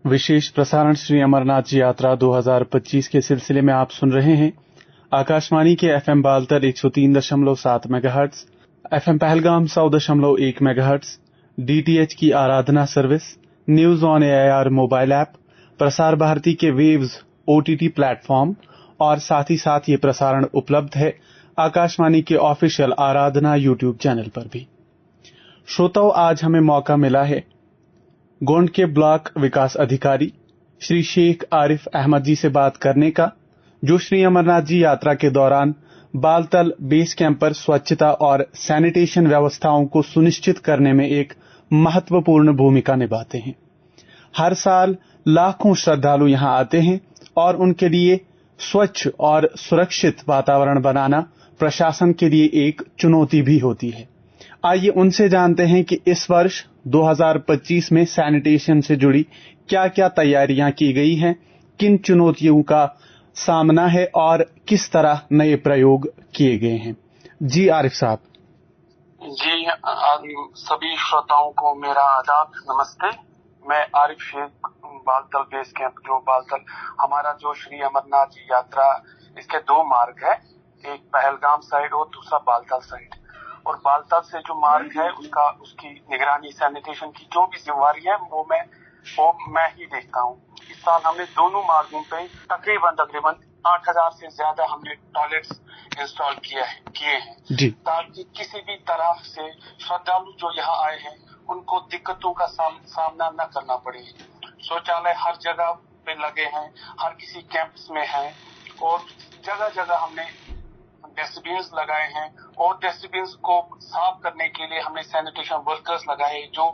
विशेष प्रसारण श्री अमरनाथ जी यात्रा 2025 के सिलसिले में आप सुन रहे हैं आकाशवाणी के FM Baltal 103.7 megahertz, FM Pahalgam 100.1 megahertz, DTH की आराधना service, news on AIR mobile app, Prasar Bharati के वेव्स ओटीटी प्लेटफॉर्म और साथ ही साथ ये प्रसारण उपलब्ध है आकाशवाणी के ऑफिशियल आराधना यूट्यूब चैनल पर भी। श्रोताओं, आज हमें मौका मिला है गोंड के ब्लॉक विकास अधिकारी श्री शेख आरिफ अहमद जी से बात करने का, जो श्री अमरनाथ जी यात्रा के दौरान बालतल बेस कैंप पर स्वच्छता और सैनिटेशन व्यवस्थाओं को सुनिश्चित करने में एक महत्वपूर्ण भूमिका निभाते हैं। हर साल लाखों श्रद्धालु यहां आते हैं और उनके लिए स्वच्छ और सुरक्षित वातावरण बनाना प्रशासन के लिए एक चुनौती भी होती है। आइए उनसे जानते हैं कि इस वर्ष 2025 में सैनिटेशन से जुड़ी क्या क्या तैयारियां की गई हैं, किन चुनौतियों का सामना है और किस तरह नए प्रयोग किए गए हैं। जी आरिफ साहब। जी, सभी श्रोताओं को मेरा आदाब, नमस्ते। मैं आरिफ शेख, बालतल बेस कैंप, जो बालतल हमारा जो श्री अमरनाथ जी यात्रा, इसके दो मार्ग है, एक पहलगाम साइड और दूसरा बालतल साइड। और बालतल से जो मार्ग है उसकी निगरानी, सैनिटेशन की जो भी जिम्मेवारी है वो मैं ही देखता हूँ। इस साल हमने दोनों मार्गों पे तकरीबन 8,000 से ज्यादा हमने टॉयलेट्स इंस्टॉल किए हैं, ताकि किसी भी तरह से श्रद्धालु जो यहाँ आए हैं उनको दिक्कतों का सामना न करना पड़े। शौचालय हर जगह पे लगे हैं, हर किसी कैंपस में है, और जगह जगह हमने डस्टबिन लगाए हैं, और डस्टबिन को साफ करने के लिए हमने सैनिटेशन वर्कर्स लगाए, जो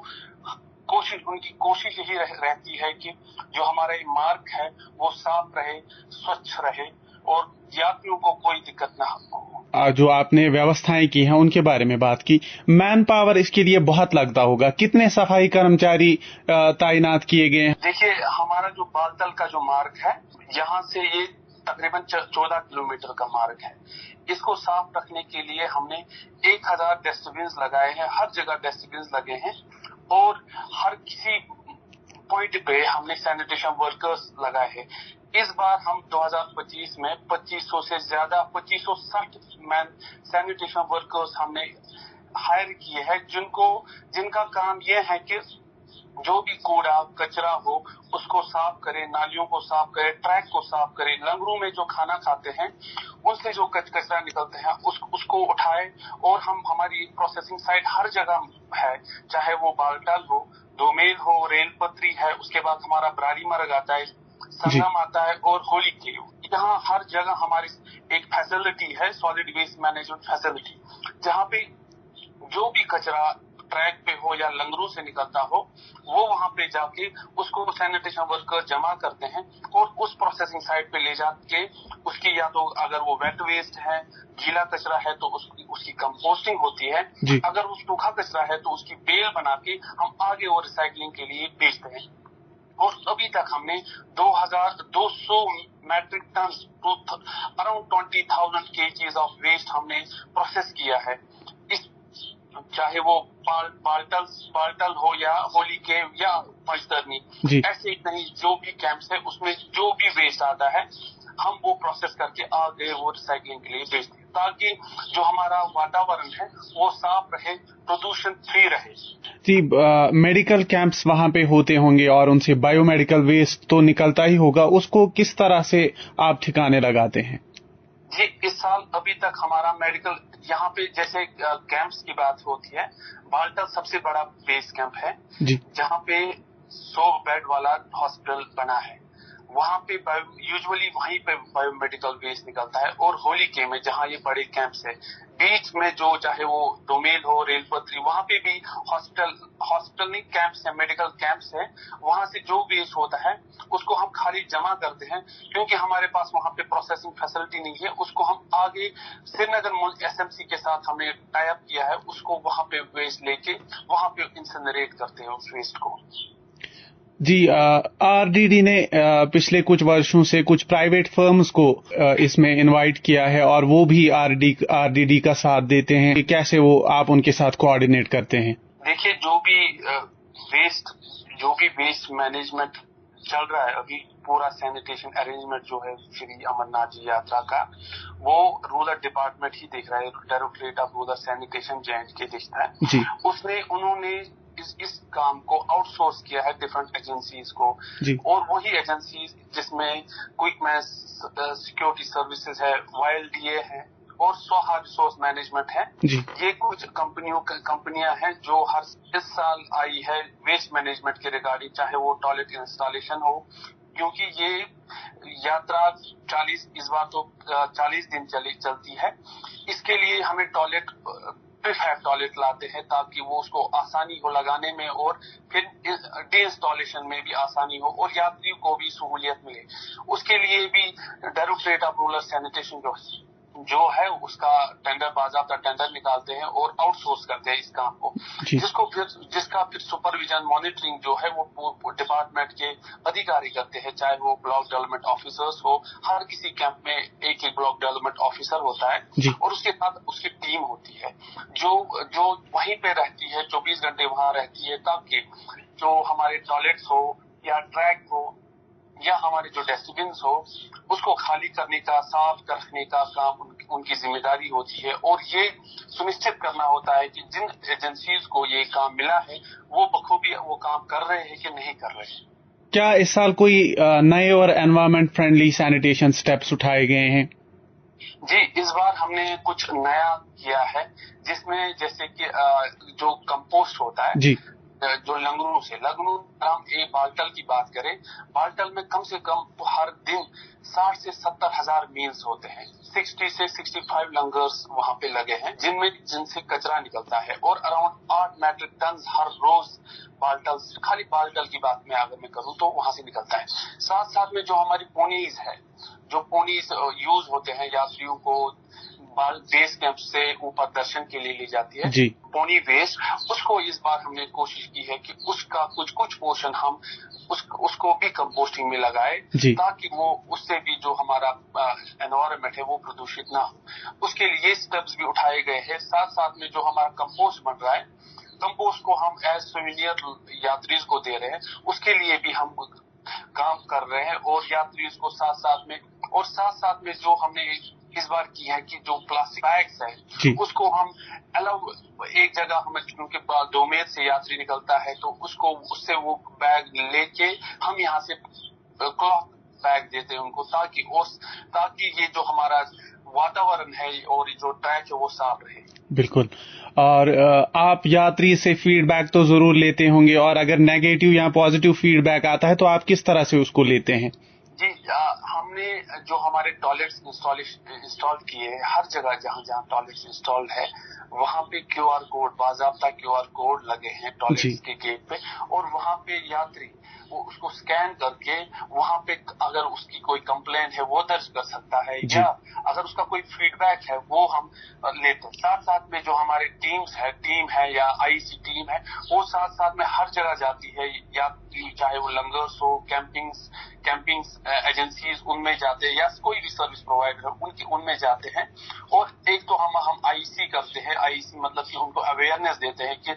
उनकी कोशिश यही रहती है कि जो हमारा ये मार्ग है वो साफ रहे, स्वच्छ रहे और यात्रियों को कोई दिक्कत ना हो। जो आपने व्यवस्थाएं की हैं उनके बारे में बात की, मैन पावर इसके लिए बहुत लगता होगा, कितने सफाई कर्मचारी तैनात किए गए हैं? देखिए, हमारा जो बालतल का जो मार्ग है, यहाँ से ये तकरीबन 14 किलोमीटर का मार्ग है। इसको साफ रखने के लिए हमने 1,000 डस्टबिन लगाए हैं, हर जगह डस्टबिन लगे हैं, और हर किसी पॉइंट पे हमने सैनिटेशन वर्कर्स लगाए हैं। इस बार हम 2025 में 2500 से ज्यादा 2560 मैन सैनिटेशन वर्कर्स हमने हायर किए हैं, जिनका काम यह है कि जो भी कूड़ा कचरा हो उसको साफ करे, नालियों को साफ करे, ट्रैक को साफ करे, लंगरों में जो खाना खाते हैं उनसे जो कचरा निकलते हैं उसको उठाए। और हमारी प्रोसेसिंग साइट हर जगह है, चाहे वो बालतल हो, दोमेल हो, रेल पत्री है, उसके बाद हमारा बरारी मर्ग आता है, संगम आता है, और होली के यहाँ हर जगह हमारी एक फैसिलिटी है, सॉलिड वेस्ट मैनेजमेंट फैसिलिटी, जहाँ पे जो भी कचरा ट्रैक पे हो या लंगरों से निकलता हो वो वहां पे जाके उसको सैनिटेशन वर्कर जमा करते हैं, और उस प्रोसेसिंग साइट पे ले जाके उसकी, या तो अगर वो वेट वेस्ट है, गीला कचरा है, तो उसकी कंपोस्टिंग होती है, अगर वो सूखा कचरा है तो उसकी बेल बना के हम आगे और रिसाइकलिंग के लिए बेचते हैं। और अभी तक हमने 2,200 metric ton, around 20,000 kgs of waste हमने प्रोसेस किया है। चाहे वो बालतल हो या होली के या पंचतरनी, ऐसे ही नहीं, जो भी कैंप्स है उसमें जो भी वेस्ट आता है हम वो प्रोसेस करके आगे वो रिसाइकलिंग के लिए भेजते हैं, ताकि जो हमारा वातावरण है वो साफ रहे, प्रदूषण फ्री रहे। जी, मेडिकल कैंप्स वहां पे होते होंगे और उनसे बायोमेडिकल वेस्ट तो निकलता ही होगा, उसको किस तरह से आप ठिकाने लगाते हैं? जी, इस साल अभी तक हमारा मेडिकल, यहाँ पे जैसे कैंप्स की बात होती है, बालतल सबसे बड़ा बेस कैंप है, जहाँ पे 100 बेड वाला हॉस्पिटल बना है। वहाँ पे यूजुअली वहीं पे बायोमेडिकल वेस्ट निकलता है। और होली के में जहाँ ये बड़े कैंप्स है, बीच में जो चाहे वो डोमेल हो, रेलपत्री, वहाँ पे भी हॉस्पिटल नहीं, कैंप्स है, मेडिकल कैंप्स है, वहाँ से जो वेस्ट होता है उसको हम खाली जमा करते हैं, क्योंकि हमारे पास वहाँ पे प्रोसेसिंग फैसिलिटी नहीं है। उसको हम आगे श्रीनगर एसएमसी के साथ हमने टाई अप किया है, उसको वहाँ पे वेस्ट लेके वहाँ पे इंसिनरेट करते हैं उस वेस्ट को। जी, आरडीडी ने पिछले कुछ वर्षों से कुछ प्राइवेट फर्म्स को इसमें इनवाइट किया है और वो भी आरडीडी का साथ देते हैं। कैसे वो आप उनके साथ कोऑर्डिनेट करते हैं? देखिए, जो भी वेस्ट मैनेजमेंट चल रहा है अभी पूरा सैनिटेशन अरेंजमेंट जो है श्री अमरनाथ जी यात्रा का, वो रूरल डिपार्टमेंट ही देख रहा है, directorate of rural sanitation J&K देखता है जी। उन्होंने इस काम को आउटसोर्स किया है डिफरेंट एजेंसीज को जी। और वही एजेंसीज जिसमें क्विक मैस सिक्योरिटी सर्विसेज है, YLDA है और स्वाहा रिसोर्स मैनेजमेंट है जी। ये कुछ कंपनियां हैं जो इस साल आई है वेस्ट मैनेजमेंट के रिगार्डिंग, चाहे वो टॉयलेट इंस्टॉलेशन हो, क्योंकि ये यात्रा 40 दिन चलती है। इसके लिए हमें प्रीफैब टॉयलेट लाते हैं ताकि वो उसको आसानी हो लगाने में और फिर डे इंस्टॉलेशन में भी आसानी हो और यात्रियों को भी सहूलियत मिले। उसके लिए भी डायरेक्टरेट ऑफ रूरल सैनिटेशन जो है उसका बाज़ाब्ता टेंडर निकालते हैं और आउटसोर्स करते हैं इस काम को, जिसका फिर सुपरविजन मॉनिटरिंग जो है वो डिपार्टमेंट के अधिकारी करते हैं, चाहे वो ब्लॉक डेवलपमेंट ऑफिसर्स हो। हर किसी कैंप में एक ब्लॉक डेवलपमेंट ऑफिसर होता है और उसके साथ उसकी टीम होती है जो वहीं पे रहती है, 24 घंटे वहां रहती है, ताकि जो हमारे टॉयलेट्स हो या ट्रैक हो या हमारे जो डस्टबिन्स हो उसको खाली करने का, साफ रखने का काम उनकी जिम्मेदारी होती है। और ये सुनिश्चित करना होता है कि जिन एजेंसीज को ये काम मिला है वो बखूबी वो काम कर रहे हैं कि नहीं कर रहे हैं। क्या इस साल कोई नए और एनवायरमेंट फ्रेंडली सैनिटेशन स्टेप्स उठाए गए हैं? जी, इस बार हमने कुछ नया किया है, जिसमें जैसे कि जो कंपोस्ट होता है जी। जो लंगरू हम एक बाल्टल की बात करें, बाल्टल में कम से कम तो हर दिन 60 से 70 हजार मील्स होते हैं, 60 से 65 लंगर्स वहां पे लगे हैं जिनसे कचरा निकलता है और अराउंड 8 मैट्रिक टन हर रोज खाली बाल्टल की बात में अगर मैं करूं तो वहां से निकलता है। साथ साथ में जो हमारी पोनीज है, जो पोनीज यूज होते हैं यात्रियों को बेस कैंप से ऊपर दर्शन के लिए ली जाती है जी। पोनी वेस्ट, उसको इस बार हमने कोशिश की है कि उसका कुछ पोर्शन हम उसको भी कंपोस्टिंग में लगाए ताकि वो उससे भी जो हमारा एनवायरनमेंट है वो प्रदूषित ना हो। उसके लिए स्टेप्स भी उठाए गए हैं। साथ साथ में जो हमारा कंपोस्ट बन रहा है, कंपोस्ट को हम एज सोवेनियर यात्रियों को दे रहे हैं, उसके लिए भी हम काम कर रहे हैं और यात्रियों को साथ साथ में जो हमने इस बार की है कि जो प्लास्टिक बैग्स है उसको हम एक जगह हम क्योंकि डोमेर से यात्री निकलता है तो उससे वो बैग लेके हम यहाँ से क्लॉथ बैग देते हैं उनको ताकि ये जो हमारा वातावरण है और जो ट्रैक है वो साफ रहे। बिल्कुल। और आप यात्री से फीडबैक तो जरूर लेते होंगे, और अगर नेगेटिव या पॉजिटिव फीडबैक आता है तो आप किस तरह से उसको लेते हैं? जी, हमने जो हमारे टॉयलेट्स इंस्टॉल किए हैं, हर जगह जहाँ टॉयलेट्स इंस्टॉल्ड है वहाँ पे QR कोड, बाज़ाब्ता QR कोड लगे हैं टॉयलेट्स के गेट पे, और वहाँ पे यात्री वो उसको स्कैन करके वहाँ पे अगर उसकी कोई कंप्लेंट है वो दर्ज कर सकता है या अगर उसका कोई फीडबैक है वो हम लेते हैं। साथ साथ में जो हमारे टीम है या IEC टीम है वो साथ साथ में हर जगह जाती है, यात्री चाहे वो लंगर्स हो, कैंपिंग एजेंसीज उनमें जाते हैं या कोई भी सर्विस प्रोवाइडर उनमें जाते हैं। और एक तो हम IEC करते हैं, IEC मतलब कि उनको अवेयरनेस देते हैं कि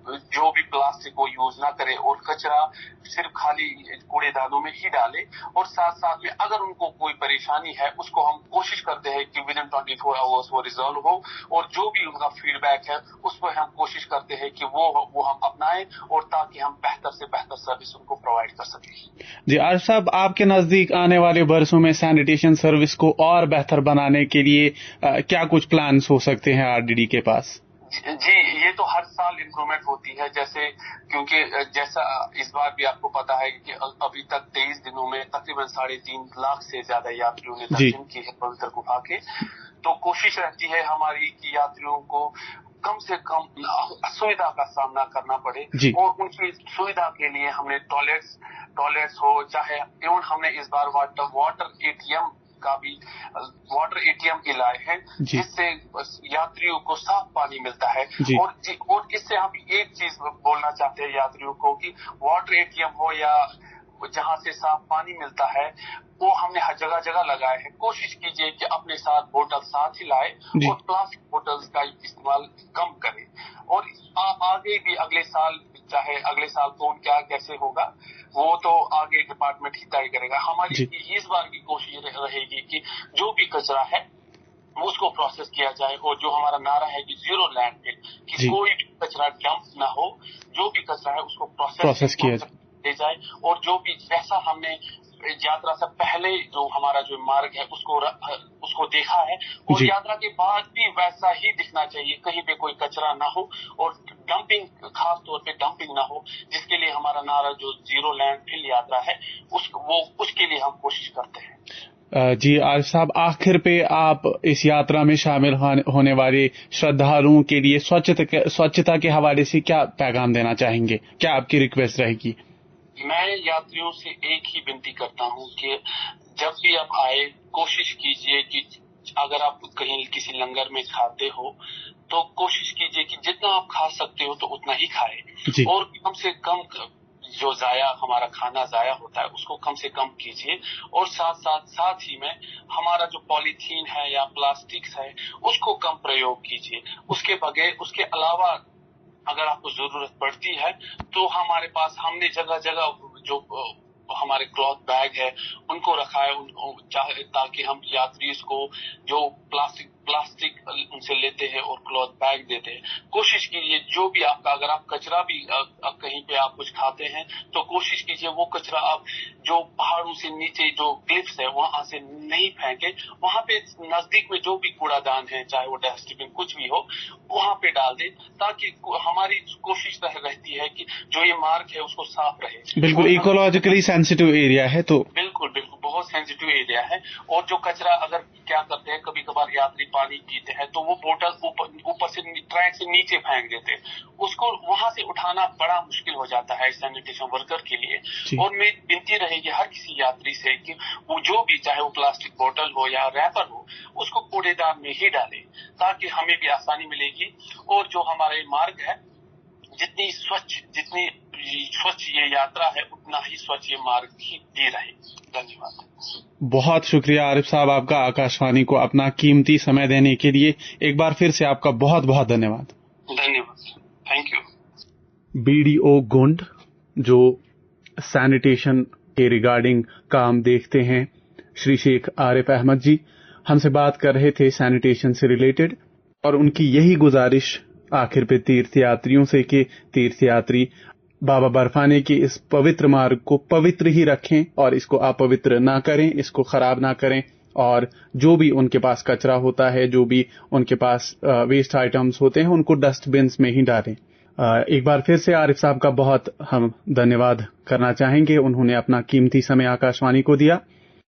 जो भी प्लास्टिक को यूज ना करे और कचरा सिर्फ खाली कूड़ेदानों में ही डाले, और साथ साथ में अगर उनको कोई परेशानी है उसको हम कोशिश करते हैं कि विदिन 24 आवर्स वो रिजॉल्व हो, और जो भी उनका फीडबैक है उस पर हम कोशिश करते हैं कि वो हम अपनाएं और ताकि हम बेहतर से बेहतर सर्विस उनको प्रोवाइड कर सकें। जी आरिफ साहब, आपके नजदीक आने वाले बरसों में सैनिटेशन सर्विस को और बेहतर बनाने के लिए क्या कुछ प्लान्स हो सकते हैं RDD के पास? जी, ये तो हर साल इम्प्रूवमेंट होती है, जैसे क्योंकि जैसा इस बार भी आपको पता है कि अभी तक 23 दिनों में तकरीबन 3.5 लाख से ज्यादा यात्रियों ने दर्शन किए हैं पवित्र गुफा के। तो कोशिश रहती है हमारी कि यात्रियों को कम से कम असुविधा का सामना करना पड़े, और उनकी सुविधा के लिए हमने टॉयलेट्स हो, चाहे एवं हमने इस बार वाटर ATM भी लाए हैं जिससे यात्रियों को साफ पानी मिलता है। और इससे हम एक चीज बोलना चाहते हैं यात्रियों को कि वाटर ATM हो या जहाँ से साफ पानी मिलता है वो हमने हर जगह जगह लगाए हैं। कोशिश कीजिए कि अपने साथ बोतल साथ ही लाए और प्लास्टिक बोतल्स का इस्तेमाल कम करें। और आगे भी अगले साल, चाहे अगले साल कौन क्या कैसे होगा वो तो आगे डिपार्टमेंट ही तय करेगा। हमारी इस बार की कोशिश रहेगी कि जो भी कचरा है उसको प्रोसेस किया जाए, और जो हमारा नारा है कि जीरो लैंडफिल, कि कोई भी कचरा डंप ना हो, जो भी कचरा है उसको प्रोसेस किया जाए। और जो भी जैसा हमने यात्रा से पहले जो हमारा जो मार्ग है उसको देखा है, और यात्रा के बाद भी वैसा ही दिखना चाहिए, कहीं पे कोई कचरा ना हो और डंपिंग, खास तौर पे डंपिंग ना हो, जिसके लिए हमारा नारा जो जीरो लैंडफिल यात्रा है उसके लिए हम कोशिश करते हैं। जी आरिफ साहब, आखिर पे आप इस यात्रा में शामिल होने वाले श्रद्धालुओं के लिए स्वच्छता के हवाले से क्या पैगाम देना चाहेंगे? क्या आपकी रिक्वेस्ट रहेगी? मैं यात्रियों से एक ही विनती करता हूँ कि जब भी आप आए कोशिश कीजिए कि अगर आप कहीं किसी लंगर में खाते हो तो कोशिश कीजिए कि जितना आप खा सकते हो तो उतना ही खाए, और कम से कम जो हमारा खाना जाया होता है उसको कम से कम कीजिए। और साथ ही में हमारा जो पॉलीथीन है या प्लास्टिक है उसको कम प्रयोग कीजिए। उसके अलावा अगर आपको जरूरत पड़ती है तो हमारे पास हमने जगह जगह जो हमारे क्लॉथ बैग है उनको रखा है, ताकि हम यात्री को जो प्लास्टिक उनसे लेते हैं और क्लॉथ बैग देते हैं, कोशिश कीजिए जो भी आपका, अगर आप कचरा भी कहीं पे आप कुछ खाते हैं तो कोशिश कीजिए वो कचरा आप जो पहाड़ों से नीचे जो क्लिफ्स है वहां से नहीं फेंके, वहां पे नजदीक में जो भी कूड़ादान है, चाहे वो डस्टबिन कुछ भी हो, वहां पे डाल दें, ताकि हमारी कोशिश रहती है कि जो ये मार्ग है उसको साफ रहे। बिल्कुल इकोलॉजिकली सेंसिटिव एरिया है, तो बिल्कुल बहुत सेंसिटिव एरिया है। और जो कचरा अगर क्या करते हैं, कभी कभार यात्री पानी पीते हैं तो वो बोतल ऊपर से ट्रैक से नीचे फेंक देते हैं, उसको वहां से उठाना बड़ा मुश्किल हो जाता है सैनिटेशन वर्कर के लिए। और मेरी विनती रहेगी हर किसी यात्री से कि वो जो भी, चाहे वो प्लास्टिक बोतल हो या रैपर हो, उसको कूड़ेदान में ही डाले, ताकि हमें भी आसानी मिलेगी। और जो हमारे मार्ग है, जितनी स्वच्छ ये यात्रा है उतना ही स्वच्छ ये मार्ग भी रहे। धन्यवाद। बहुत शुक्रिया आरिफ साहब आपका, आकाशवाणी को अपना कीमती समय देने के लिए। एक बार फिर से आपका बहुत बहुत धन्यवाद। Thank you. बीडीओ गोंड जो सैनिटेशन के रिगार्डिंग काम देखते हैं, श्री शेख आरिफ अहमद जी हमसे बात कर रहे थे सैनिटेशन से रिलेटेड, और उनकी यही गुजारिश आखिर पे तीर्थयात्रियों से कि तीर्थयात्री बाबा बर्फाने के इस पवित्र मार्ग को पवित्र ही रखें और इसको अपवित्र ना करें, इसको खराब ना करें, और जो भी उनके पास कचरा होता है, जो भी उनके पास वेस्ट आइटम्स होते हैं, उनको डस्टबिन्स में ही डालें। एक बार फिर से आरिफ साहब का बहुत हम धन्यवाद करना चाहेंगे, उन्होंने अपना कीमती समय आकाशवाणी को दिया।